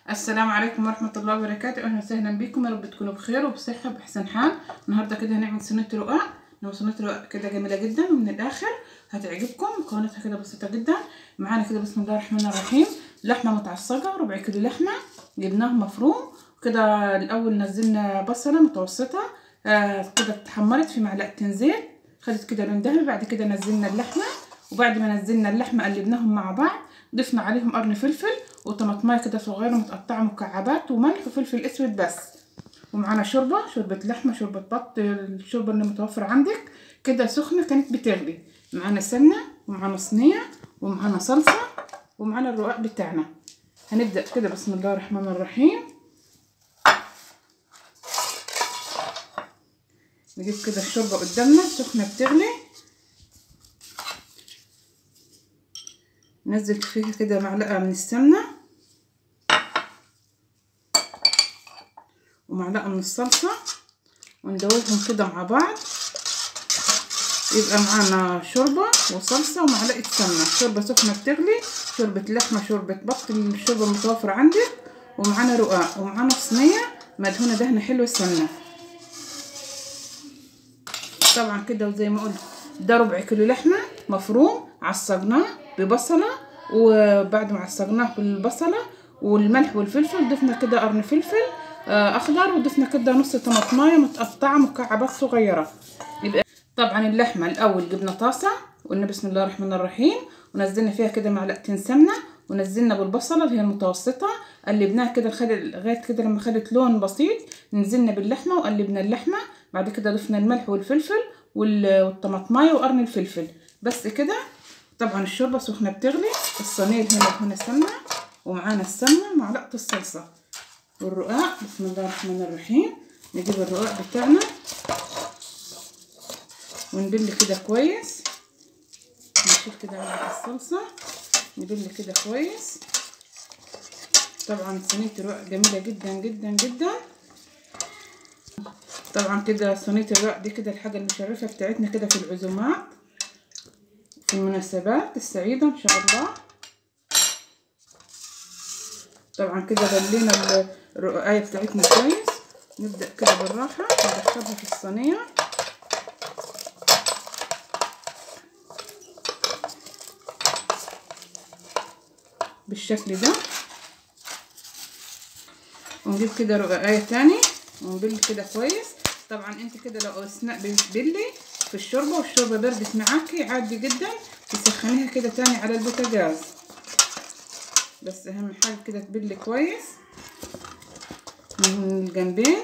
السلام عليكم ورحمة الله وبركاته. أهلا وسهلا بكم، يا رب تكونوا بخير وبصحة وبأحسن حال. النهاردة كده هنعمل صينية رقاق. صينية رقاق كده جميلة جدا ومن الآخر هتعجبكم. مكوناتها كده بسيطة جدا. معانا كده بسم الله الرحمن الرحيم لحمة متعصجة، ربع كيلو لحمة جبناه مفروم كده. الأول نزلنا بصلة متوسطة كده اتحمرت في معلقتين زيت، خدت كده لون دهبي. بعد كده نزلنا اللحمة، وبعد ما نزلنا اللحمة قلبناهم مع بعض، ضفنا عليهم قرن فلفل وطماطمايه كده صغيره متقطعه مكعبات وملح وفلفل اسود بس. ومعانا شوربه لحمه، شوربه بط، الشوربه اللي متوفره عندك كده سخنه كانت بتغلي. معانا سمنه ومعانا صينيه ومعانا صلصه ومعانا الرقاق بتاعنا. هنبدا كده بسم الله الرحمن الرحيم. نجيب كده الشوربه قدامنا سخنه بتغلي، ننزل فيها كده معلقه من السمنه ومعلقه من الصلصه وندوبهم كده مع بعض. يبقى معانا شوربه وصلصه ومعلقه سمنه. شوربه سخنه بتغلي، شوربه لحمه، شوربه بط، الشوربه المتوفره عندك، ومعانا رقاق، ومعانا صينيه مدهونه دهنه حلوه سمنه. طبعا كده وزي ما قلت ده ربع كيلو لحمه مفروم عصجناه ببصله، وبعد ما عصجناه بالبصله والملح والفلفل ضفنا كده قرن فلفل اخضر، وضفنا كده نص طماطمايه متقطعه مكعبات صغيره. يبقى طبعا اللحمه الاول جبنا طاسه وقلنا بسم الله الرحمن الرحيم، ونزلنا فيها كده معلقتين سمنه، ونزلنا بالبصله اللي هي المتوسطه، قلبناها كده لغايه كده لما خدت لون بسيط. نزلنا باللحمه وقلبنا اللحمه، بعد كده ضفنا الملح والفلفل والطماطمايه وقرن الفلفل بس كده. طبعا الشوربه سخنه بتغلي، الصينيه اللي هنا سمنه، ومعانا السمنه ومعلقه الصلصه والرقاق. بسم الله الرحمن الرحيم. نجيب الرقاق بتاعنا ونبل كده كويس، نشيل كده معلقه الصلصه نبل كده كويس. طبعا صينيه الرقاق جميله جدا جدا جدا. طبعا كده صينيه الرقاق دي كده الحاجه المشرفه بتاعتنا كده في العزومات، في المناسبات السعيده ان شاء الله. طبعا كده بلينا الرقاقية بتاعتنا كويس. نبدأ كده بالراحة ندخلها في الصينية بالشكل ده، ونجيب كده رقاقية تاني ونبل كده كويس. طبعا انت كده لو اثناء بتبلي في الشوربة والشوربة بردت معاكي عادي جدا تسخنيها كده تاني على البوتاجاز، بس اهم حاجة كده تبلي كويس من الجنبين.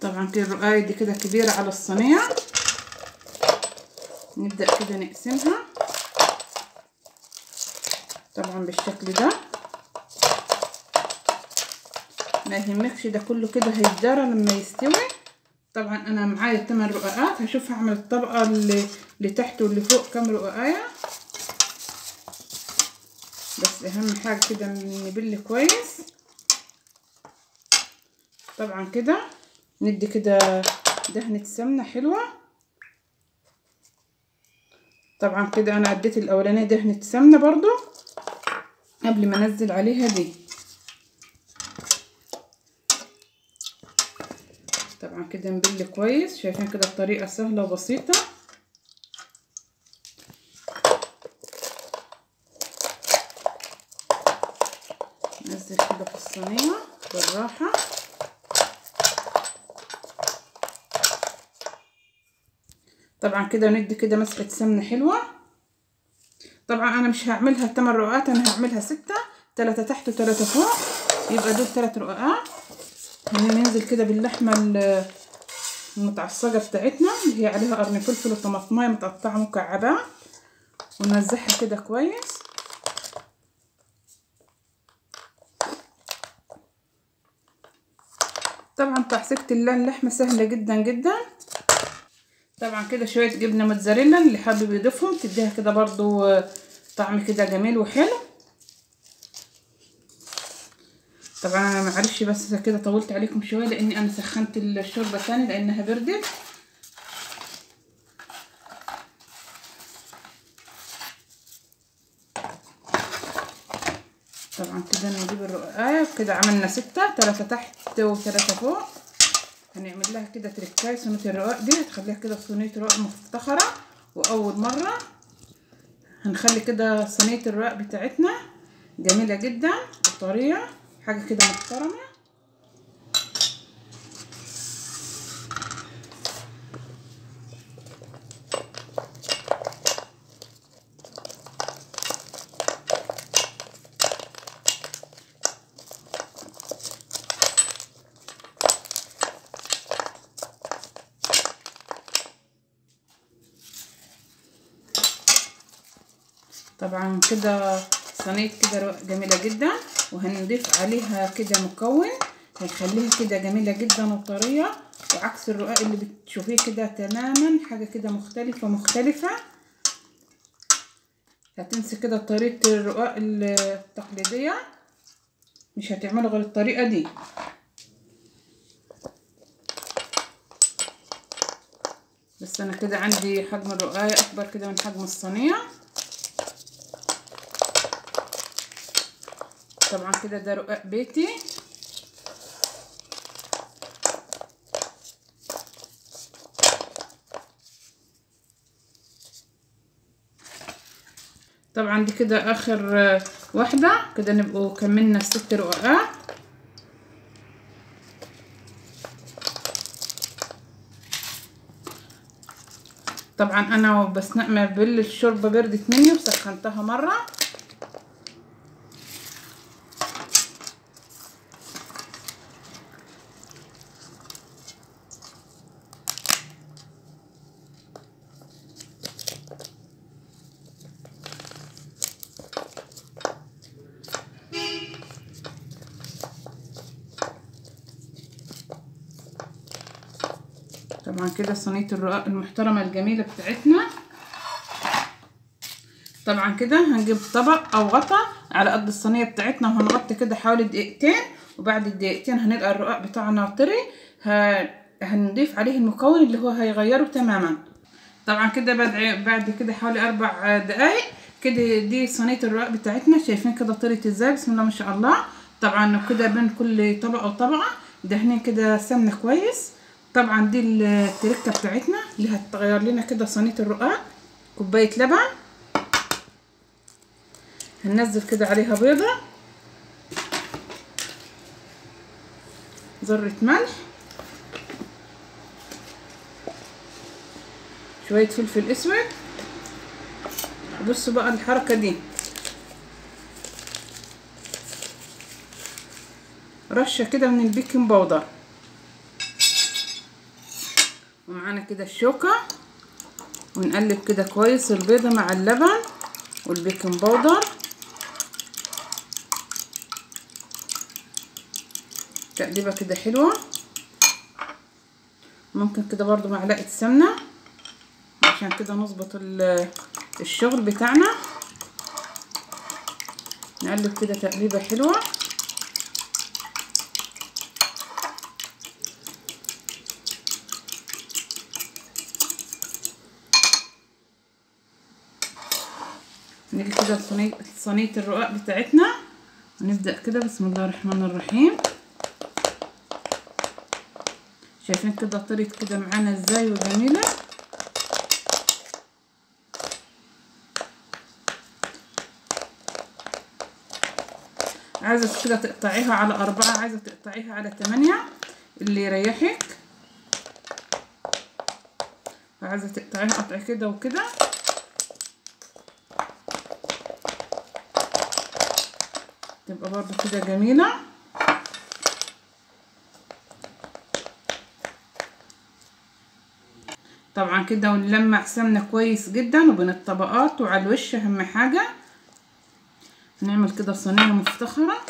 طبعا كده الرقاية دي كده كبيرة على الصينية، نبدأ كده نقسمها طبعا بالشكل ده. ما يهمكش ده كله كده هيتدارى لما يستوي. طبعا انا معايا 8 رقاقات، هشوف هعمل الطبقه اللي تحت واللي فوق كام رقاقيه، بس اهم حاجه كده نبل كويس. طبعا كده ندي كده دهنه سمنه حلوه. طبعا كده انا اديت الاولانيه دهنه سمنه برضو قبل ما انزل عليها دي. طبعا كده نبل كويس. شايفين كده الطريقه سهله وبسيطه. ننزل كده في الصينيه بالراحه. طبعا كده ندي كده مسحه سمنه حلوه. طبعا انا مش هعملها 8 رقاقات، انا هعملها 6، 3 تحت و3 فوق، يبقى دول 3 رقاقات. هننزل كده باللحمه المتعصجه بتاعتنا اللي هي عليها قرن فلفل وطماطمايه متقطعه مكعبات، ونمزحها كده كويس. طبعا تعصيجة اللحمه سهله جدا جدا. طبعا كده شويه جبنه موتزاريلا اللي حابب يضيفهم تديها كده برضو طعم كده جميل وحلو. طبعا انا معلش بس كده طولت عليكم شويه لاني انا سخنت الشوربه تاني لانها بردت. طبعا كده نجيب الرقايه كده، عملنا 6، 3 تحت و3 فوق. هنعمل لها كده تركايه. صينيه الرقاق دي هتخليها كده صينيه رقاق مفتخره، واول مره هنخلي كده صينيه الرقاق بتاعتنا جميله جدا وطريه، حاجه كده محترمه. طبعا كده صينيه كده رقاق جميله جدا، وهنضيف عليها كده مكون هيخليها كده جميله جدا وطريه، وعكس الرقاق اللي بتشوفيه كده تماما، حاجه كده مختلفه. هتنسي كده طريقه الرقاق التقليديه، مش هتعملوا غير الطريقه دي. بس انا كده عندي حجم الرقايه اكبر كده من حجم الصينيه. طبعا كده ده رقاق بيتي. طبعا دي كده اخر واحده، كده نبقوا كملنا ال6 رقاقات. طبعا انا بسنق الشوربه بردت مني وسخنتها مره. طبعا كده صينيه الرقاق المحترمه الجميله بتاعتنا. طبعا كده هنجيب طبق او غطا على قد الصينيه بتاعتنا، وهنغطي كده حوالي دقيقتين، وبعد الدقيقتين هنلقى الرقاق بتاعنا طري. هنضيف عليه المكون اللي هو هيغيره تماما. طبعا كده بعد كده حوالي 4 دقايق كده دي صينيه الرقاق بتاعتنا. شايفين كده طريت ازاي؟ بسم الله ما شاء الله. طبعا كده بين كل طبقه وطبقه دهنين كده سمنه كويس. طبعا دي التركه بتاعتنا اللي هتغير لنا كده صينيه الرقاق. كوبايه لبن، هننزل كده عليها بيضه، ذره ملح، شويه فلفل اسود. بصوا بقى الحركه دي، رشه كده من البيكنج باودر، ومعانا كده الشوكه، ونقلب كده كويس البيضه مع اللبن والبيكنج باودر. تقليبه كده حلوه. ممكن كده برضو معلقه سمنه عشان كده نظبط الشغل بتاعنا. نقلب كده تقليبه حلوه. نيجي كده صينيه الرقاق بتاعتنا، ونبدا كده بسم الله الرحمن الرحيم. شايفين كده طريت كده معانا ازاي وجميله. عايزه كده تقطعيها على 4، عايزه تقطعيها على 8 اللي يريحك. عايزه تقطعيها قطع كده وكده. تبقى برضو كده جميله. طبعا كده ونلمع سمنه كويس جدا وبين الطبقات وعلى الوش. اهم حاجه نعمل كده صينيه مفتخره.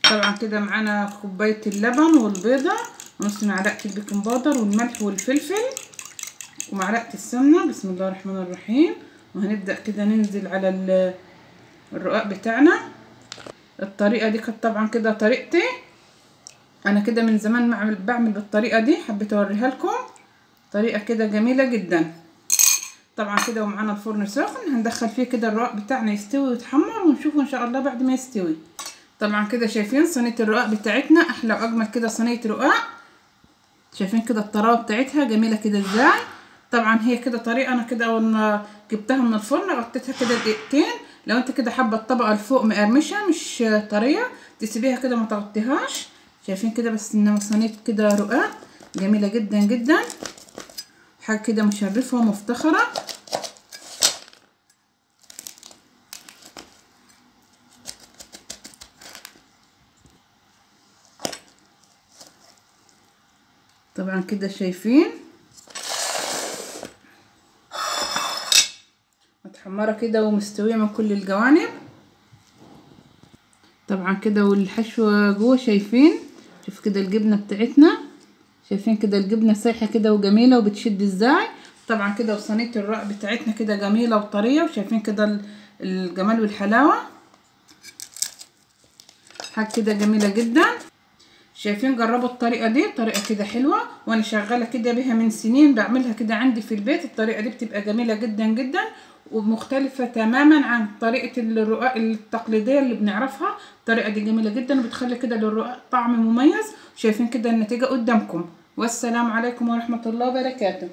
طبعا كده معانا كوبايه اللبن والبيضه ونص معلقه البيكنج باودر والملح والفلفل ومعلقه السمنه. بسم الله الرحمن الرحيم. وهنبدا كده ننزل على الرقاق بتاعنا. الطريقه دي كانت طبعا كده طريقتي انا كده من زمان بعمل بالطريقه دي، حبيت اوريها لكم. طريقه كده جميله جدا. طبعا كده ومعانا الفرن سخن، هندخل فيه كده الرقاق بتاعنا يستوي ويتحمر ونشوفه ان شاء الله بعد ما يستوي. طبعا كده شايفين صينيه الرقاق بتاعتنا احلى واجمل كده صينيه رقاق. شايفين كده الطراوه بتاعتها جميله كده ازاي. طبعا هي كده طريقه انا كده اول ما جبتها من الفرن غطيتها كده دقيقتين. لو انت كده حابه الطبقه الفوق مقرمشه مش طريه تسيبيها كده ما تغطيهاش. شايفين كده بس انما صينيه كده رقاق جميله جدا جدا، حاجه كده مشرفه ومفتخره. طبعا كده شايفين متحمره كده ومستويه من كل الجوانب. طبعا كده والحشوه جوه شايفين، شوف كده الجبنه بتاعتنا، شايفين كده الجبنه سايحه كده وجميله وبتشد ازاي. طبعا كده وصينيه الرق بتاعتنا كده جميله وطريه، وشايفين كده الجمال والحلاوه، حاجه كده جميله جدا. شايفين جربوا الطريقه دي، طريقه كده حلوه وانا شغاله كده بيها من سنين، بعملها كده عندي في البيت. الطريقه دي بتبقى جميله جدا جدا ومختلفه تماما عن طريقه الرقاق التقليديه اللي بنعرفها. الطريقه دي جميله جدا وبتخلي كده للرقاق طعم مميز. شايفين كده النتيجه قدامكم. والسلام عليكم ورحمه الله وبركاته.